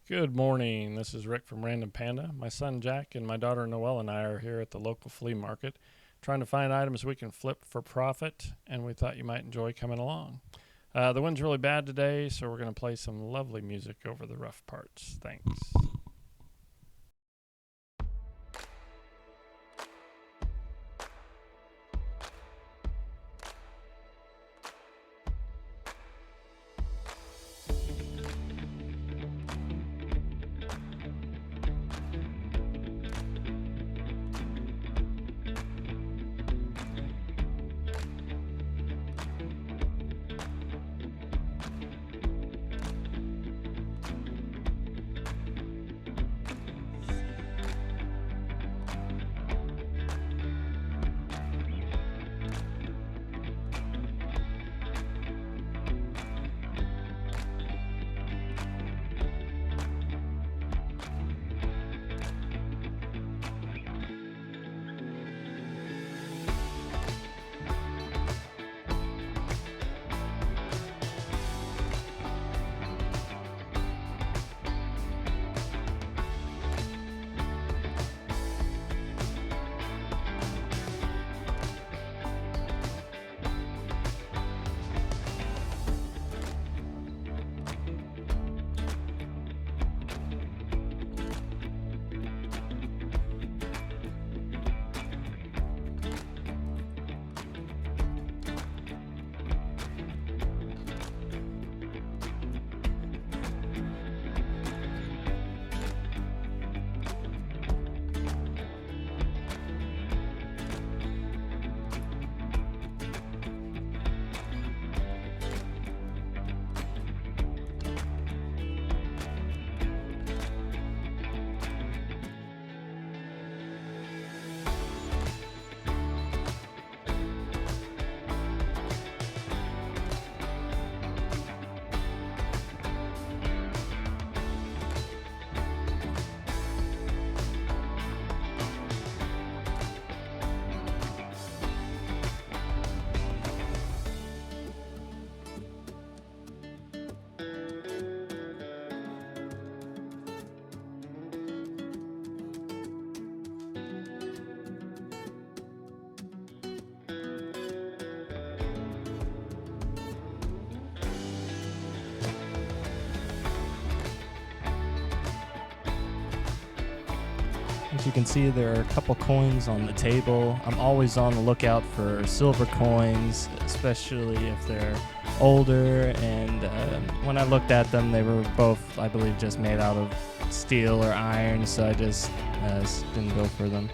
Good morning. This is Rick from Random Panda. My son Jack and my daughter Noelle and I are here at the local flea market trying to find items we can flip for profit, and we thought you might enjoy coming along. The wind's really bad today, so we're going to play some lovely music over the rough parts. Thanks. As you can see, there are a couple coins on the table. I'm always on the lookout for silver coins, especially if they're older. And when I looked at them, they were both, I believe, just made out of steel or iron, so I just didn't go for them.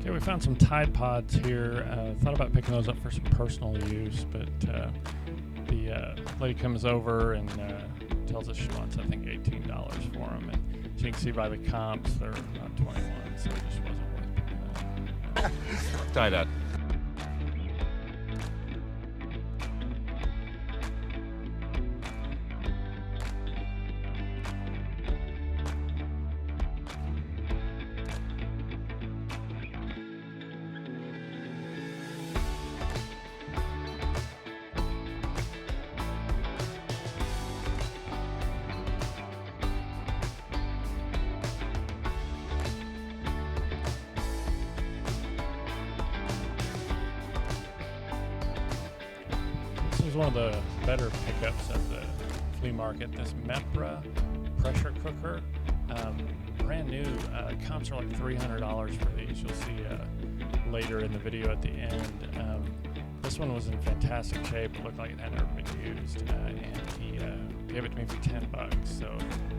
Okay, we found some Tide Pods here. Thought about picking those up for some personal use, but the lady comes over and tells us she wants, I think, $18 for them. And as you can see by the comps, they're not 21, so it just wasn't worth picking up. Tie that. This is one of the better pickups at the flea market. This Mepra pressure cooker, brand new. Comps are like $300 for these. You'll see later in the video at the end. This one was in fantastic shape. It looked like it had never been used, and he gave it to me for $10. So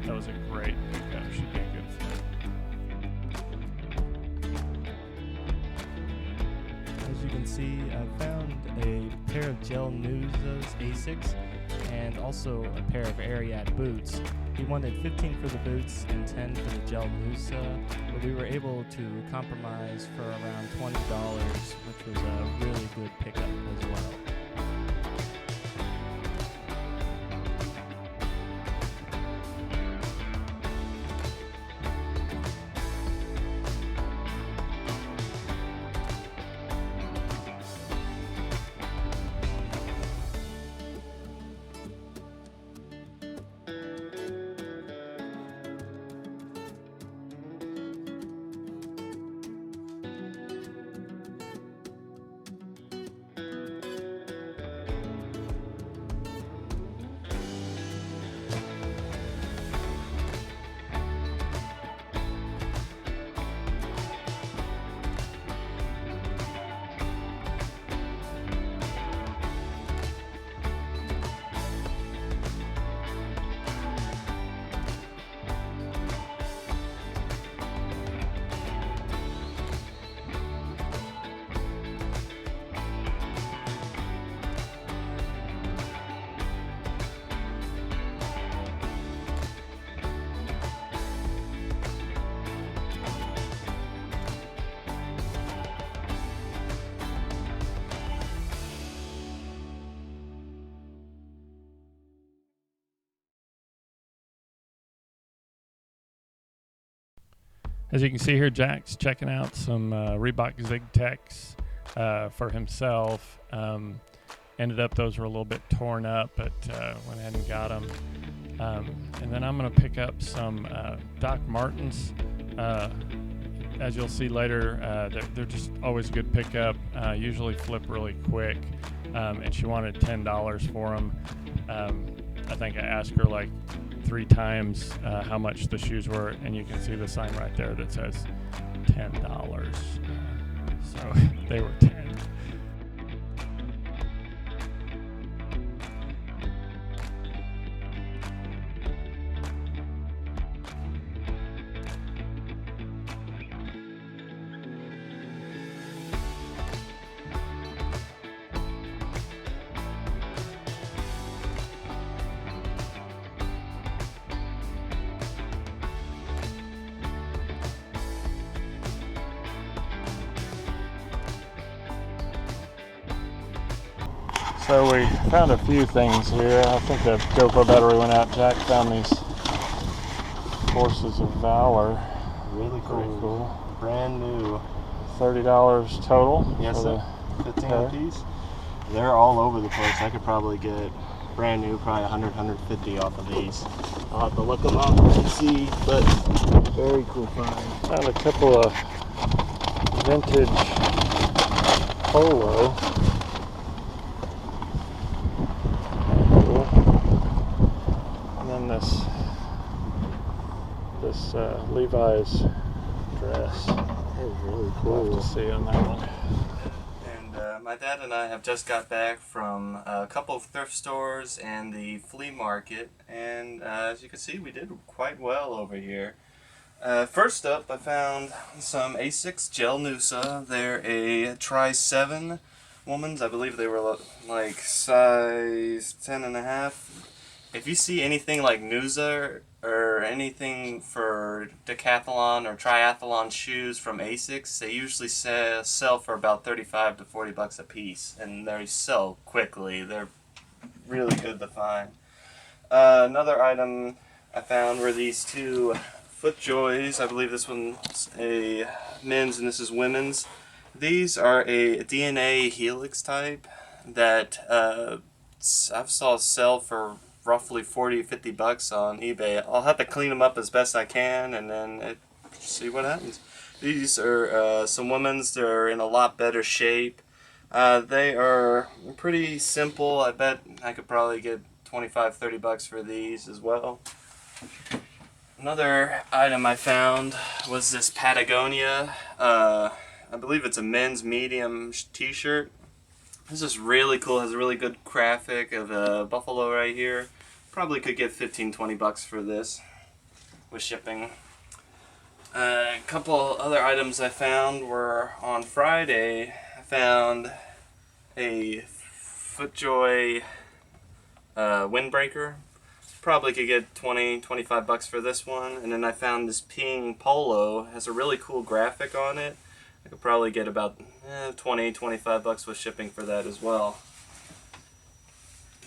that was a great pickup. Should be a good flip. you can see, I found a pair of gel Nusas Asics and also a pair of Ariat boots. He wanted 15 for the boots and 10 for the gel Nusa, but we were able to compromise for around $20, which was a really good pickup as well. As you can see here, Jack's checking out some Reebok Zig Techs for himself. Ended up those were a little bit torn up, but went ahead and got them. And then I'm going to pick up some Doc Martens. As you'll see later, they're just always a good pickup. Usually flip really quick. And she wanted $10 for them. I think I asked her like 3 times how much the shoes were, and you can see the sign right there that says $10. So they were 10. So we found a few things here. I think the GoPro battery went out. Jack found these Forces of Valor. Really Pretty cool. Brand new. $30 total. Yes, for sir. 15 a piece. They're all over the place. I could probably get brand new, probably 100, 150 off of these. I'll have to look them up and see, but very cool find. Found a couple of vintage polo. And then this Levi's dress. That is really We'll cool. have to see on that one. And my dad and I have just got back from a couple of thrift stores and the flea market, and as you can see, we did quite well over here. First up, I found some Asics Gel Nusa. They're a try 7 woman's. I believe they were like size 10.5. If you see anything like Nusa or anything for decathlon or triathlon shoes from Asics, they usually sell for about 35 to 40 bucks a piece, and they sell quickly. They're really good to find. Another item I found were these 2 FootJoys. I believe this one's a men's and this is women's. These are a DNA Helix type that I've saw sell for roughly 40 to 50 bucks on eBay. I'll have to clean them up as best I can and then see what happens. These are some women's. They're in a lot better shape. They are pretty simple. I bet I could probably get 25, 30 bucks for these as well. Another item I found was this Patagonia. I believe it's a men's medium t-shirt. This is really cool. It has a really good graphic of a buffalo right here. Probably could get 15, 20 bucks for this with shipping. A couple other items I found were on Friday. I found a FootJoy windbreaker. Probably could get 20-25 bucks for this one. And then I found this Ping Polo. It has a really cool graphic on it. I could probably get about 20-25 bucks with shipping for that as well.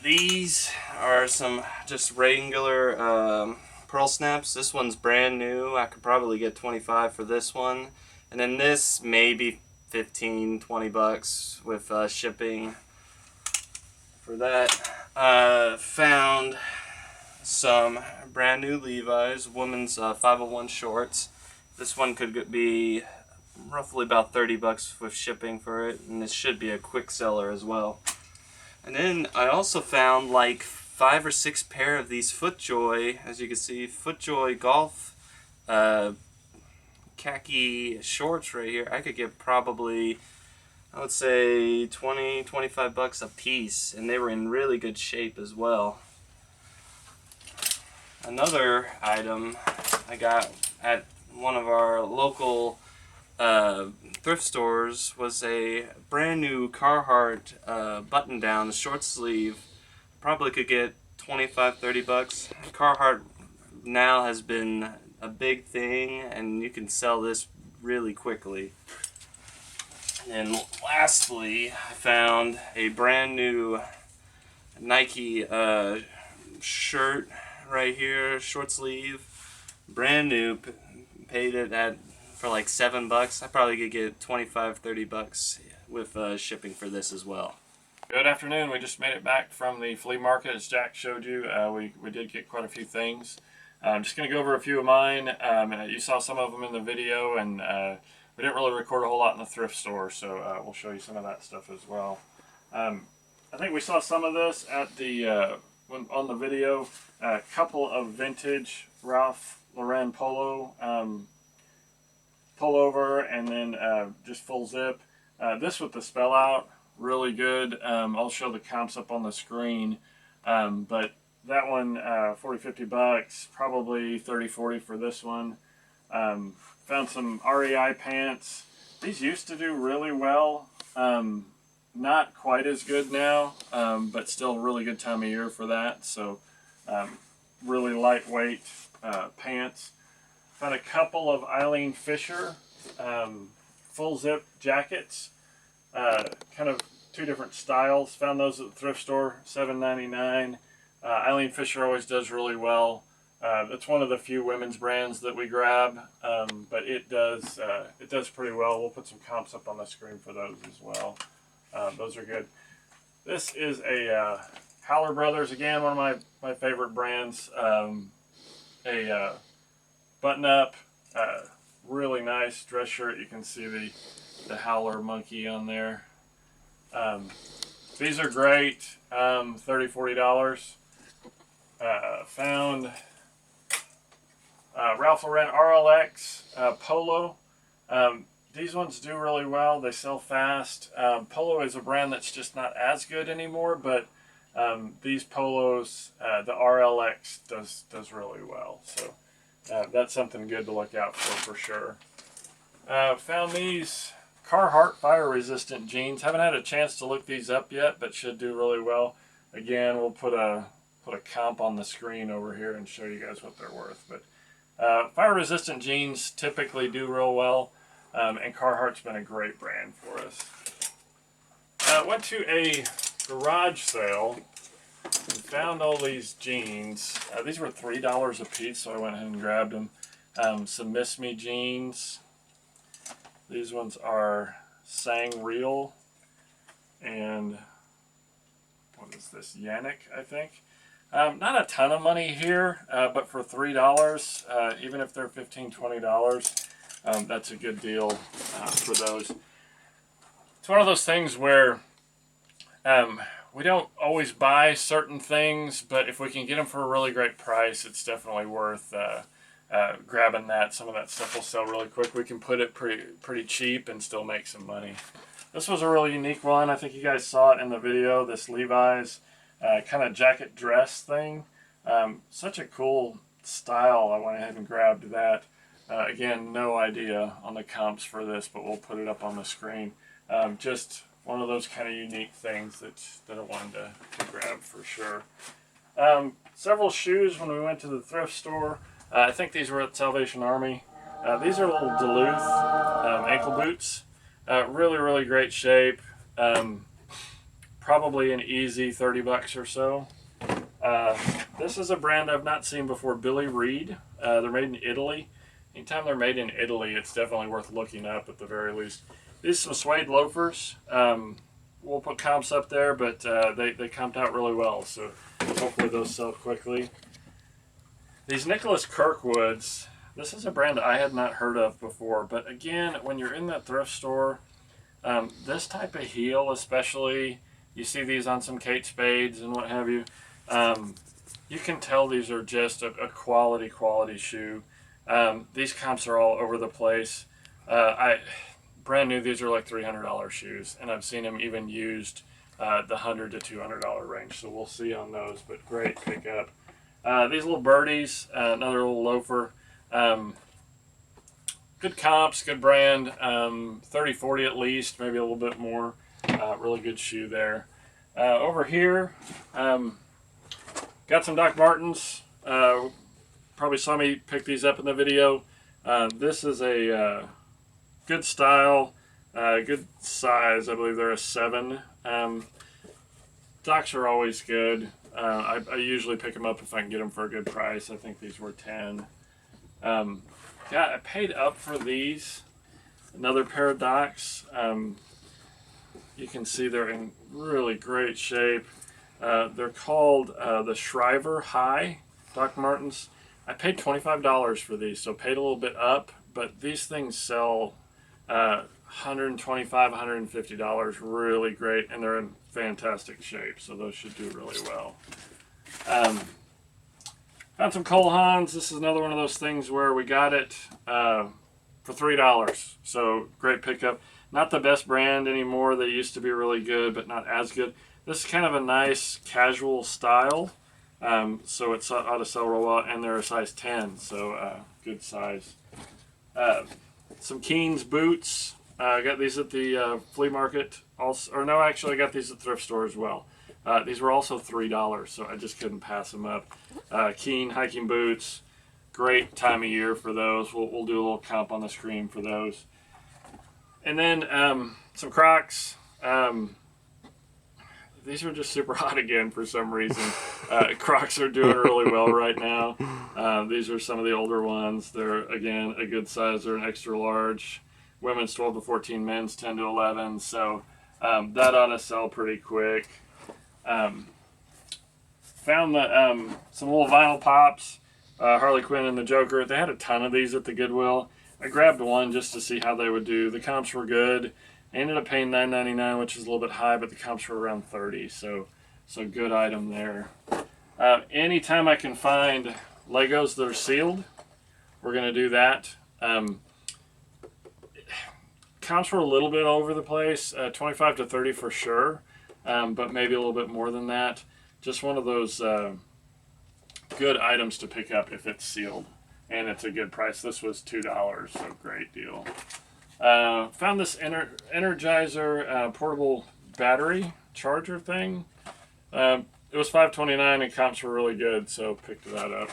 These are some just regular pearl snaps. This one's brand new. I could probably get 25 for this one. And then this maybe 15-20 bucks with shipping for that. Found some brand new Levi's women's 501 shorts. This one could be roughly about 30 bucks with shipping for it, and this should be a quick seller as well. And then I also found like 5 or 6 pair of these FootJoy, as you can see, FootJoy golf khaki shorts right here. I could get probably, I would say 20-25 bucks a piece, and they were in really good shape as well. Another item I got at one of our local thrift stores was a brand new Carhartt button down short sleeve. Probably could get 25-30 bucks. Carhartt now has been a big thing, and you can sell this really quickly. And lastly, I found a brand new Nike shirt right here, short sleeve, brand new. Paid it for like 7 bucks. I probably could get 25-30 bucks with shipping for this as well. Good afternoon. We just made it back from the flea market, as Jack showed you. We did get quite a few things. I'm just going to go over a few of mine. You saw some of them in the video, and we didn't really record a whole lot in the thrift store, so we'll show you some of that stuff as well. I think we saw some of this at the on the video. A couple of vintage Ralph Lauren polo pullover, and then just full zip. This with the spell out, really good. I'll show the comps up on the screen, but that one 40-50 bucks, probably 30-40 for this one. Found some REI pants. These used to do really well, not quite as good now, but still a really good time of year for that. So really lightweight pants. Found a couple of Eileen Fisher full zip jackets, kind of 2 different styles. Found those at the thrift store, $7.99. Eileen Fisher always does really well. It's one of the few women's brands that we grab, but it does pretty well. We'll put some comps up on the screen for those as well. Those are good. This is a Howler Brothers, again, one of my favorite brands. A button-up, really nice dress shirt. You can see the Howler monkey on there. These are great, $30-40. Found Ralph Lauren RLX polo. These ones do really well. They sell fast. Polo is a brand that's just not as good anymore, but these polos, the RLX does really well. So that's something good to look out for sure. Found these Carhartt fire resistant jeans. Haven't had a chance to look these up yet, but should do really well. Again, we'll put a comp on the screen over here and show you guys what they're worth. But fire resistant jeans typically do real well, and Carhartt's been a great brand for us. Went to a garage sale and found all these jeans. These were $3 a piece, so I went ahead and grabbed them. Some Miss Me jeans. These ones are Sang Real, and what is this, Yannick, I think. Not a ton of money here, but for $3, even if they're $15-20, that's a good deal for those. It's one of those things where we don't always buy certain things, but if we can get them for a really great price, it's definitely worth grabbing that. Some of that stuff will sell really quick. We can put it pretty cheap and still make some money. This was a really unique one. I think you guys saw it in the video, this Levi's kind of jacket dress thing. Such a cool style. I went ahead and grabbed that. Again, no idea on the comps for this, but we'll put it up on the screen. Just one of those kind of unique things that I wanted to grab for sure. Several shoes when we went to the thrift store. I think these were at Salvation Army. These are little Duluth ankle boots. Really great shape. Probably an easy 30 bucks or so. This is a brand I've not seen before, Billy Reed. They're made in Italy. Anytime they're made in Italy, it's definitely worth looking up at the very least. These are some suede loafers. We'll put comps up there, but they comped out really well, so hopefully those sell quickly. These Nicholas Kirkwoods, this is a brand I had not heard of before, but again, when you're in that thrift store, this type of heel especially, you see these on some Kate Spades and what have you, you can tell these are just a quality shoe. These comps are all over the place. Brand new, these are like $300 shoes, and I've seen them even used the $100 to $200 range, so we'll see on those, but great pickup. These little birdies, another little loafer. Good comps, good brand, 30, 40 at least, maybe a little bit more. Really good shoe there. Over here, got some Doc Martens. Probably saw me pick these up in the video. This is a good style, good size. I believe they're a 7. Docs are always good. I usually pick them up if I can get them for a good price. I think these were 10. I paid up for these. Another pair of Docs. You can see they're in really great shape. They're called the Shriver High Doc Martens. I paid $25 for these, so paid a little bit up, but these things sell $125, $150, really great, and they're in fantastic shape, so those should do really well. Found some Cole Haans. This is another one of those things where we got it for $3, so great pickup. Not the best brand anymore. They used to be really good, but not as good. This is kind of a nice casual style, so it ought to sell real well, and they're a size 10, so good size. Some Keen's boots. I got these at the flea market. Also, or no, actually, I got these at thrift store as well. These were also $3, so I just couldn't pass them up. Keen hiking boots. Great time of year for those. We'll do a little comp on the screen for those. And then some Crocs. These are just super hot again for some reason. Crocs are doing really well right now. These are some of the older ones. They're, again, a good size. They're an extra large. Women's 12 to 14, men's 10 to 11. So that ought to sell pretty quick. Found some little vinyl pops. Harley Quinn and the Joker. They had a ton of these at the Goodwill. I grabbed one just to see how they would do. The comps were good. I ended up paying $9.99, which is a little bit high, but the comps were around 30, so good item there. Anytime I can find Legos that are sealed, we're going to do that. Comps were a little bit all over the place, 25 to 30 for sure, but maybe a little bit more than that. Just one of those good items to pick up if it's sealed, and it's a good price. This was $2, so great deal. Found this Energizer portable battery charger thing. It was $5.29 and comps were really good, so picked that up.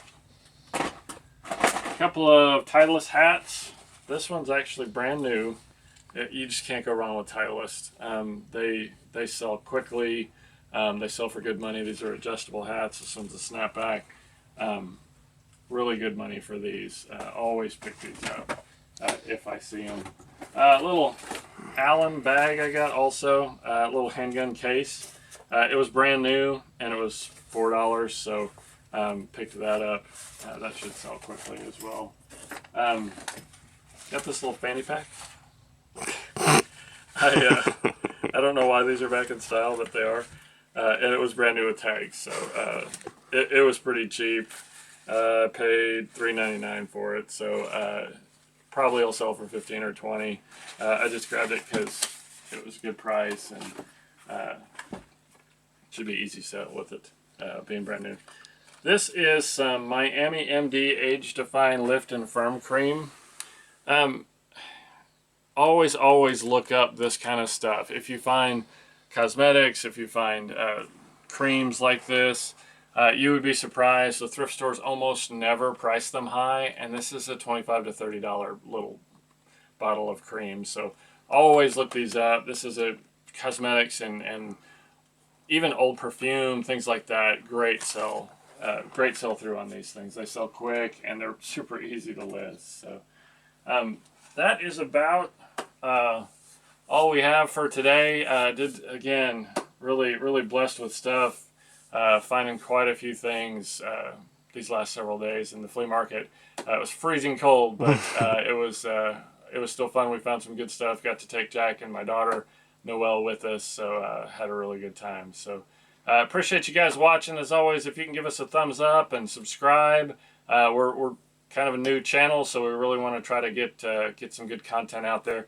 A couple of Titleist hats. This one's actually brand new. You just can't go wrong with Titleist. They sell quickly. They sell for good money. These are adjustable hats. This one's a snapback. Really good money for these. Always pick these up if I see them. Little Allen bag I got also. A little handgun case. It was brand new and it was $4, so picked that up. That should sell quickly as well. Got this little fanny pack. I don't know why these are back in style, but they are. And it was brand new with tags, so it was pretty cheap. I paid $3.99 for it, so probably it'll sell for $15 or $20. I just grabbed it because it was a good price and should be easy sell with it being brand new. This is some Miami MD Age Defying Lift and Firm Cream. always look up this kind of stuff. If you find cosmetics, if you find creams like this, you would be surprised. The thrift stores almost never price them high, and this is a $25 to $30 little bottle of cream. So always look these up. This is a cosmetics and even old perfume, things like that. Great sell through on these things. They sell quick and they're super easy to list. So that is about all we have for today. Did again really blessed with stuff. Finding quite a few things these last several days in the flea market. It was freezing cold, but it was still fun. We found some good stuff. Got to take Jack and my daughter Noelle with us, so had a really good time. So appreciate you guys watching. As always, if you can give us a thumbs up and subscribe. We're kind of a new channel, so we really want to try to get some good content out there.